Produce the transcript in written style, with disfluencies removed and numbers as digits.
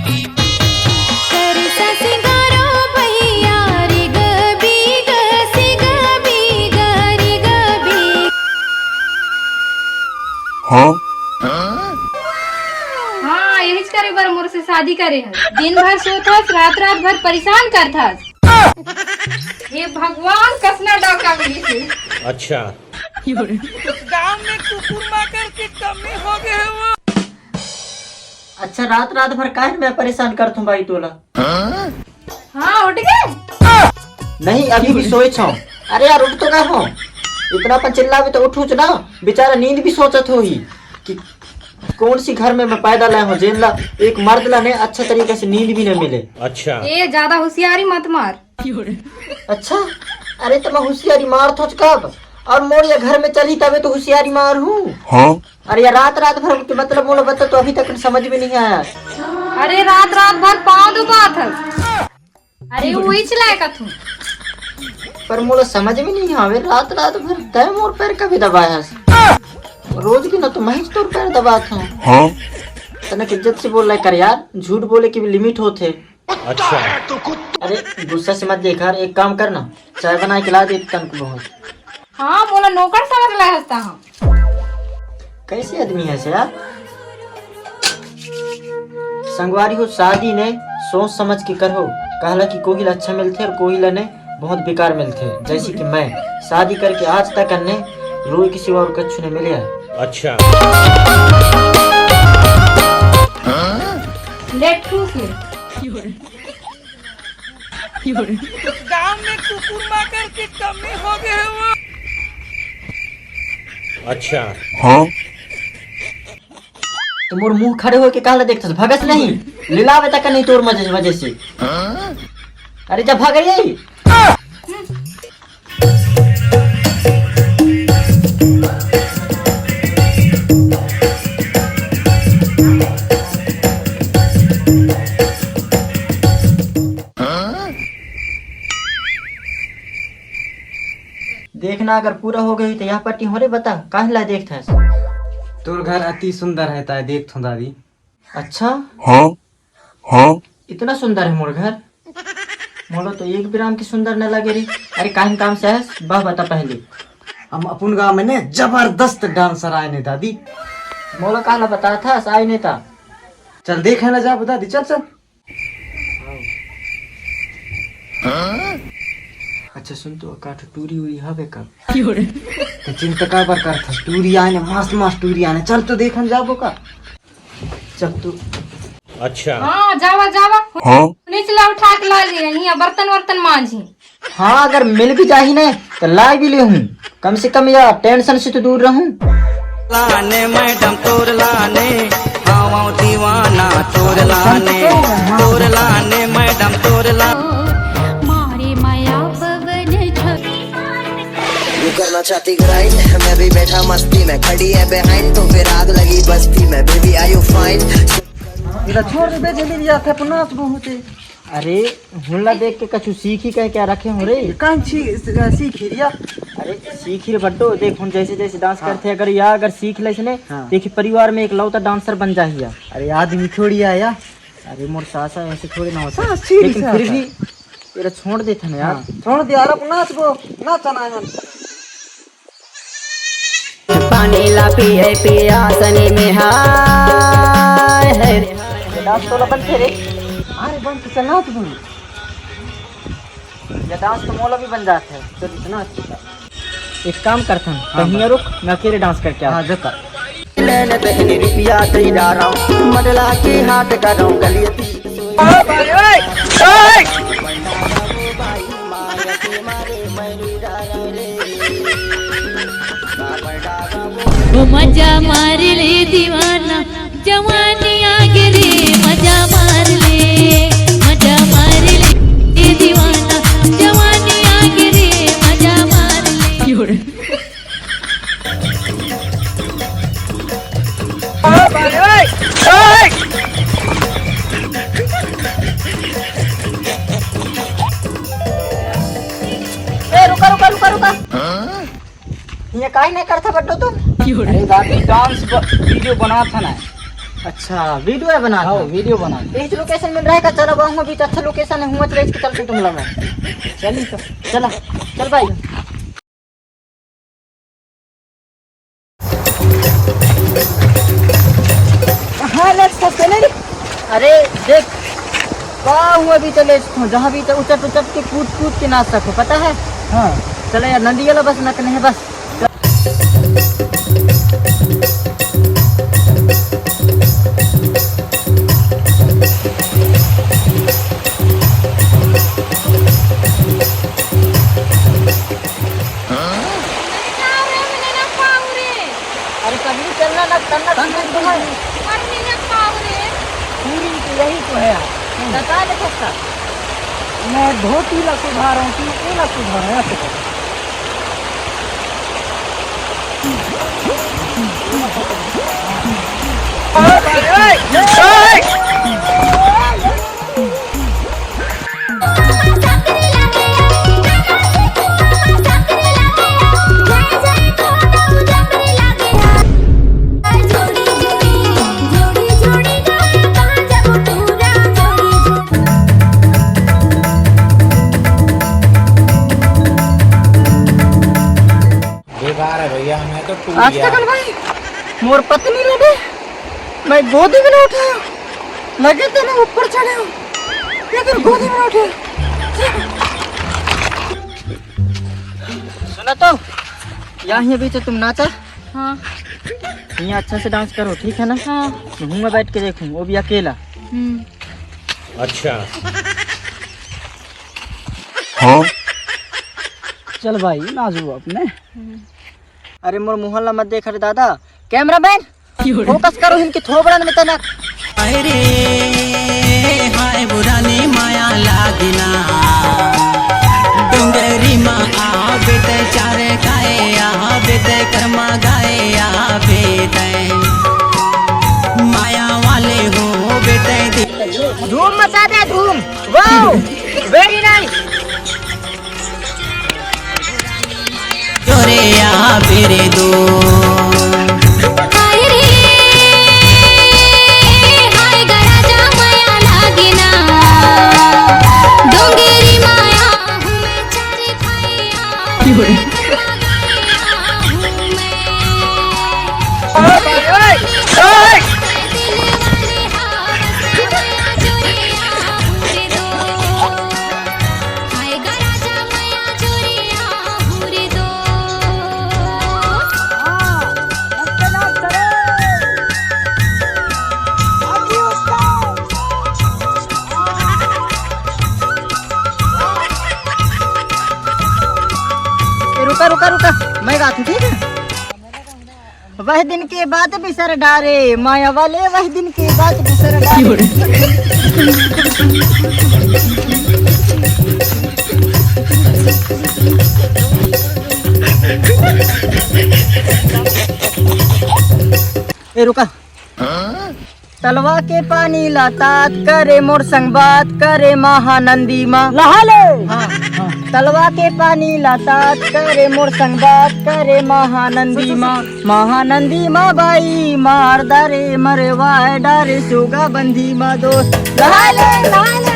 करसा सिंगारो भैया रे ग बी ग सी ग बी ग रे ग बी। हाँ हाँ यही करे बर मोर से शादी करे है। दिन भर सोथस, रात रात भर परेशान करथस। हे भगवान कसना डॉका मिली से। अच्छा गांव में कुकुर माकर की कमी हो गए वो। अच्छा रात रात भर काहे मैं परेशान करता हूँ भाई तोला। हाँ उठ गए। नहीं अभी भी सोए छो। अरे यार उठ तो गए हो, इतना अपन चिल्लावे तो उठ ना। बेचारा नींद भी सोचत हो ही कि कौन सी घर में मैं पैदा लाया हूँ जेन ला एक मर्द ला ने अच्छा तरीके से नींद भी न मिले। अच्छा ए ज्यादा होशियारी मत मार। अच्छा अरे तो मैं होशियारी मार थोच कब, और मोर ये घर में चली तबे तो होशियारी मार हूँ। हाँ अरे यार रात रात भर के मतलब मोला बता तो अभी तक समझ में नहीं आया। अरे रात रात भर पाँव दुबात है। अरे वही चलाए का तू। पर मोला समझ में नहीं आवे रात रात भर तय मोर पैर कभी दबाया रोज की ना तो मैं तोर पैर दबाता हूँ। हाँ तनक इज्जत से बोल रहा कर यार, झूठ बोले की भी लिमिट होते। अच्छा अरे गुस्सा से मत देख यार, एक काम करना चाय बना के ला दे तन को बहुत। हाँ मोला नौकर समझ ला हंसता हूँ। कैसे आदमी है से यार, संगवारी हो शादी ने सोच समझ के करो। कहला कि कोई अच्छा मिलते और कोई ने बहुत बेकार मिलते। जैसे कि मैं शादी करके आज तक अन्ने रोई किसी और कछु ने मिले है। अच्छा लेट ठूस ले। गांव में कुकुर माकर की कमी हो गए वो। अच्छा हाँ तो मोर मुंह खड़े होके कहला देखता भगस नहीं लिलावे तक नहीं तोर वजह से। अरे जब भाग रही देखना अगर पूरा हो गई तो यह पट्टी हो रे बता काहे ला देखता है। तोर घर अति सुंदर है ताय देख थो दादी। अच्छा हाँ हाँ इतना सुंदर है मोर घर, मोलो तो एक ग्राम की सुंदर न लगे रे। अरे काहे काम से है बा बता पहले। हम अपन गांव में ने जबरदस्त डांसर आए ने दादी। मोला कहला बता था आए नहीं था। चल देखे ना जा दादी, चल चल। अच्छा सुन तो काठ टूरी उरी हवे कब तो चिंता का बार कर था टूरी आने मस्त मस्त टूरी आने। चल तो देखन जाबो का। चल तू अच्छा हाँ जावा जावा। हाँ निचला उठा के ला ले यहाँ बर्तन वर्तन मांझी। हाँ अगर मिल भी जाही ना तो ला भी ले हूँ, कम से कम या टेंशन से तो दूर रहूं। लाने मैडम तोर लाने हाँ दीवाना तोर लाने मैडम तोर लाने। मारे माया पवन तू करना चाहती ग्राइंड, मैं भी बैठा मस्ती में खड़ी है बिहाइंड, तो फिर आग लगी बस्ती में बेबी आर यू फाइन। इला छोड़ दे जल्दी लिया था पनास बहुत है। अरे हुल्ला देख के कछु सीखी कह क्या रखे हो रे। कान सीख रिया। अरे सीख रे बड्डो देख हम जैसे जैसे डांस करते अगर या अगर सीख ले इसने देखिए परिवार में एक लौता डांसर बन जाहिया। अरे आदमी थोड़ी आया। अरे मोर सासा ऐसे थोड़ी ना होता, लेकिन लेकिन फिर भी तेरा छोड़ देता ना यार। छोड़ दे यार अपना नाच नाचना है। पानी ला पिए पिया सनी में हाय है डांस तो बंद थे रे। अरे बंद तो चल नाच बोल। ये डांस तो मोला भी बन जाता है तो इतना अच्छा। एक काम करता हूँ कहीं रुक मैं अकेले डांस करके हाँ आ। जता मैंने पहनी रुपया तेरी डारा मडला के हाथ कर रहा हूँ गलियती। वो मजा मार ले दीवाना जवानी आगे रे मजा मार ले दीवाना जवानी आगे रे मजा मार ले। रुका रुका रुका रुका ये काहे नहीं करता बड्डो तुम। अरे दादी डांस वीडियो बना था ना अच्छा वीडियो है बना हाँ वीडियो बना इस लोकेशन में रहेगा। चलो वहाँ भी अच्छा लोकेशन है, हुआ चले इसके चलते तुम लगा चलिए तो चला चल भाई। हाँ लेट्स चले। अरे देख कहाँ हुआ भी चले जहाँ भी उचट उचट के कूद कूद के नाच सको पता है। हाँ चले यार नंदी वाला बस नकने है बस। अरे कभी चलना ना करना पूरी यही तो है बता नहीं सकता। मैं धोती ला सुधार हूँ कि ये ला सुधार है ऐसे करो। बेकार है भैया, मैं तो टूट आज गया। तक भाई मोर पत्नी लगे मैं गोदी में न उठाया लगे थे ना ऊपर चढ़े हूँ लेकिन गोदी में न उठे। सुना तो यहाँ बीच तुम नाचा। हाँ यहाँ अच्छा से डांस करो ठीक है ना। हाँ मुँह में बैठ के देखूँ वो भी अकेला। अच्छा चल भाई नाचू अपने। अरे मोर मोहल्ला मत देख रे दादा। कैमरा मैन फोकस करो इनकी थोबड़न में तना। अरे हाय बुरानी माया लागना डोंगरी माँ आवे ते चारे गाए आवे ते कर्मा गाए आवे ते माया वाले हो बेटे धूम मचा दे धूम। Wow very nice. जोरे आवे रे दो हाय रे हाय गराजा माया लागेना डोंगेरी माया हूँ मैं चारे खाया हूँ मैं। दिल वाले हाथ जोरिया हुरे दो हाय गराजा माया जोरिया हुरे दो। रुका रुका रुका मैं गाती ठीक है। वह दिन के बाद बिसर डारे माया वाले वह दिन के बाद बिसर डारे। ए रुका तलवा के पानी लातात करे मोर संग बात करे महानंदी माँ लहाले। हाँ तलवा के पानी लातात करे मोर संग बात करे महानंदी माँ। महानंदी माँ बाई मार डारे मरे वाय डारे सोगा बंदी माँ दोस्त लहाले लहाले।